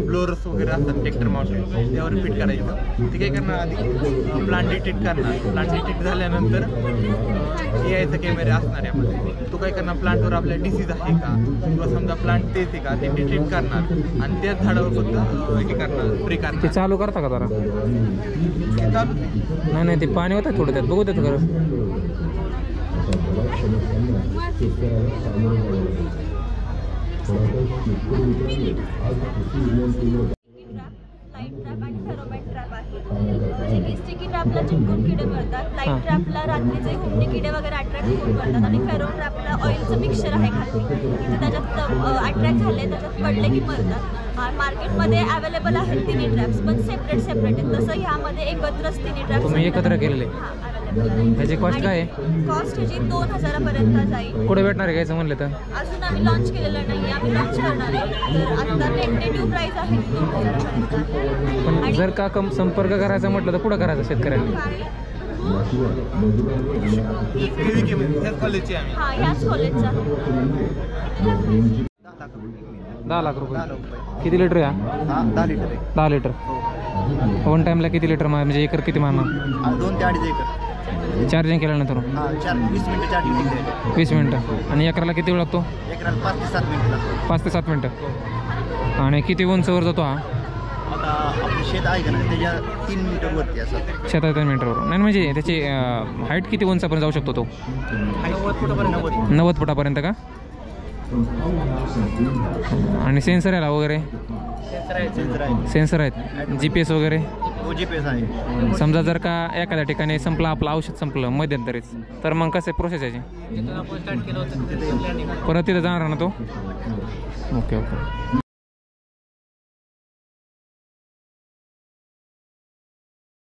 [SPEAKER 16] ब्लोअर्स वगैरे असतात ट्रॅक्टर माउंटेड त्यावर फिट करायचं. ते काय करणार आधी प्लांट डिटेक्ट करणार. प्लांट डिटेक्ट झाल्यानंतर AIचा कॅमेरा असणार यामध्ये. तो काय करणार प्लांटवर आपल्या डिसीज आहे का किंवा समजा प्लांट तेच आहे का ते डिटेक्ट करणार आणि त्याच झाडावर फक्त हे करणार स्प्रे करणार.
[SPEAKER 1] ते चालू करता का जरा? नाही ते पाणी होतं थोडं त्यात बघू देत खरं.
[SPEAKER 17] लाईट ट्रॅप आणि फेरोमोन ट्रॅप आहे. म्हणजे की स्टिकी ट्रॅपला चिटकून किडे मरतात, लाईट ट्रॅपला रात्रीचे घुमटे किडे वगैरे अट्रॅक्ट होऊन मरतात आणि फेरोमोन ट्रॅपला ऑइलचं मिक्सचर आहे खाली तिथे त्याच्यात अट्रॅक्ट झाले त्याच्यात पडले की मरतात. मार्केटमध्ये अवेलेबल आहेत तिन्ही ट्रॅप्स पण सेपरेट आहेत. तसं ह्यामध्ये एकत्रच तिन्ही ट्रॅप्स
[SPEAKER 1] तुम्ही एकत्र केलेले. ह्याची कॉस्ट काय आहे?
[SPEAKER 17] कॉस्ट जी 2,000 पर्यंत जाईल.
[SPEAKER 1] कुठे भेटणार आहे घ्यायचं म्हणलं तर?
[SPEAKER 17] अजून आम्ही लॉन्च केलेलं नाही, आम्ही लॉन्च करणार आहे. तर आता टेंटेटिव्ह प्राइस आहे 2,000 पर्यंत.
[SPEAKER 1] पण जर का संपर्क करायचा म्हटलं तर कुठं करायचं शेतकऱ्यांनी?
[SPEAKER 17] हां ह्याच कॉलेजचा
[SPEAKER 1] 10 लाख रुपये. किती लिटर आहे?
[SPEAKER 12] 10 लिटर आहे.
[SPEAKER 1] 10 लिटर. वन टाईमला किती लिटर म्हणजे एकर किती मारणार?
[SPEAKER 12] 2 ते 2.5 एकर.
[SPEAKER 1] चार्जिंग केल्यानंतर
[SPEAKER 12] 20 मिनिटं चार्जिंग.
[SPEAKER 1] 20 मिनिटं. आणि एकराला किती वेळ लागतो?
[SPEAKER 12] एकराला 5 ते 7 मिनिटं.
[SPEAKER 1] 5 ते 7 मिनिटं. आणि किती उंचवर जातो हा?
[SPEAKER 12] आता आपलं शेत आहे का नाही त्याच्या 3 मीटरवरती असं.
[SPEAKER 1] शेतात 3 मीटरवर नाही म्हणजे त्याची हाईट किती उंचापर्यंत जाऊ शकतो तो? 90 फुटापर्यंत का? आणि सेन्सर आहे वगैरे? सेन्सर आहेत. GPS वगैरे?
[SPEAKER 12] GPS आहे.
[SPEAKER 1] समजा जर का एखाद्या ठिकाणी संपलं आपलं औषध संपलं मध्यंतरीच तर मग कसं प्रोसेस याची? परत तिथं जाणार ना तो? ओके.